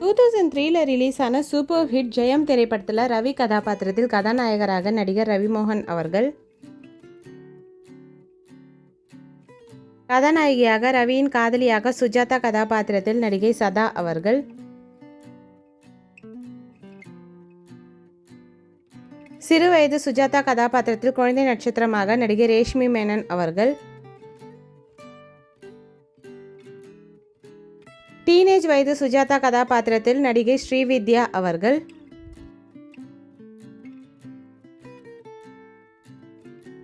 2003ல் release ஆன super hit ஜெயம் திரைப்படத்தில் ரவி கதாபாத்திரத்தில் கதாநாயகராக நடிகர் ரவிமோகன் அவர்கள், கதாநாயகியாக ரவியின் காதலியாக சுஜாதா கதாபாத்திரத்தில் நடிகை சதா அவர்கள், சிறுவயது சுஜாதா கதாபாத்திரத்தில் குழந்தை நட்சத்திரமாக நடிகை ரேஷ்மி மேனன் அவர்கள், டீனேஜ் வயது சுஜாதா கதாபாத்திரத்தில் நடிகை ஸ்ரீவித்யா அவர்கள்,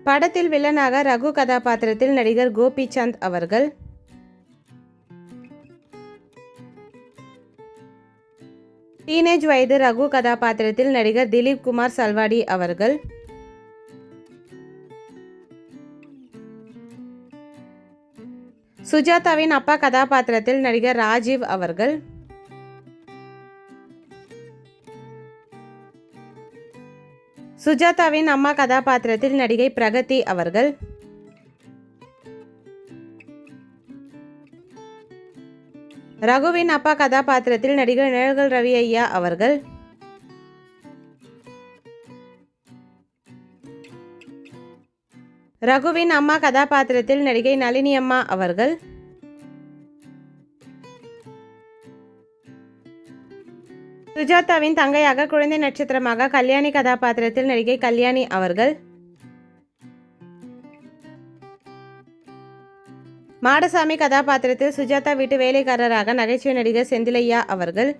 படத்தில் வில்லனாக ரகு கதாபாத்திரத்தில் நடிகர் கோபிசந்த் அவர்கள், டீனேஜ் வயது ரகு கதாபாத்திரத்தில் நடிகர் திலீப் குமார் சல்வாடி அவர்கள், சுஜாதாவின் அப்பா கதாபாத்திரத்தில் நடிகர் ராஜீவ் அவர்கள், சுஜாதாவின் அம்மா கதாபாத்திரத்தில் நடிகை பிரகதி அவர்கள், ரகுவின் அப்பா கதாபாத்திரத்தில் நடிகர் நிழல்கள் ரவி ஐயா அவர்கள், ரகுவின் அம்மா கதாபாத்திரத்தில் நடிகை நளினி அம்மா அவர்கள், சுஜாதாவின் தங்கையாக குழந்தை நட்சத்திரமாக கல்யாணி கதாபாத்திரத்தில் நடிகை கல்யாணி அவர்கள், மாடசாமி கதாபாத்திரத்தில் சுஜாதா வீட்டு வேலைக்காரராக நகைச்சுவை நடிகர் செந்திலையா அவர்கள்,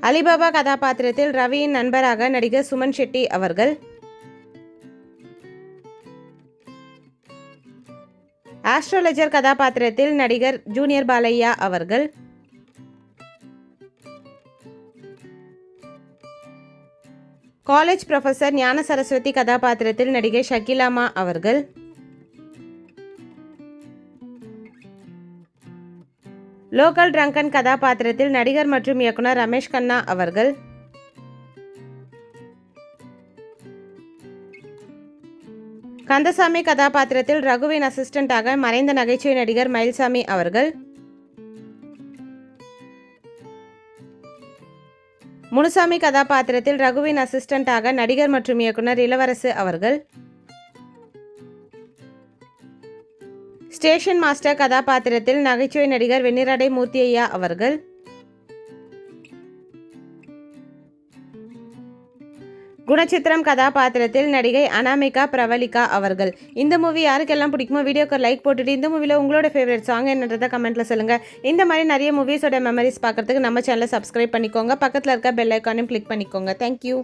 அலிபாபா கதாபாத்திரத்தில் ரவியின் நண்பராக நடிகர் சுமன் ஷெட்டி அவர்கள், ஆஸ்ட்ரோலஜர் கதாபாத்திரத்தில் நடிகர் ஜூனியர் பாலையா அவர்கள், காலேஜ் புரொஃபசர் ஞான சரஸ்வதி கதாபாத்திரத்தில் நடிகை ஷகிலாமா அவர்கள், லோக்கல் ட்ரங்கன் கதாபாத்திரத்தில் நடிகர் மற்றும் இயக்குனர் ரமேஷ் கண்ணா அவர்கள், கந்தசாமி கதாபாத்திரத்தில் ரகுவின் அசிஸ்டண்டாக மறைந்த நகைச்சுவை நடிகர் மயில்சாமி அவர்கள், முனுசாமி கதாபாத்திரத்தில் ரகுவின் அசிஸ்டண்டாக நடிகர் மற்றும் இயக்குனர் இளவரசு அவர்கள், ஸ்டேஷன் மாஸ்டர் கதாபாத்திரத்தில் நகைச்சுவை நடிகர் வெண்ணிராடை மூர்த்தியையா அவர்கள், குணச்சித்திரம் கதாபாத்திரத்தில் நடிகை அனாமிகா பிரவலிகா அவர்கள். இந்த மூவி யாருக்கெல்லாம் பிடிக்குமோ வீடியோக்கு லைக் போட்டுட்டு இந்த மூவியில் உங்களோட ஃபேவரட் சாங் என்னன்றதை கமெண்ட்டில் சொல்லுங்கள். இந்த மாதிரி நிறைய மூவிஸோட மெமரிஸ் பார்க்குறதுக்கு நம்ம சேனலை சப்ஸ்கிரைப் பண்ணிக்கோங்க. பக்கத்தில் இருக்க பெல் ஐக்கானையும் கிளிக் பண்ணிக்கோங்க. தேங்க்யூ.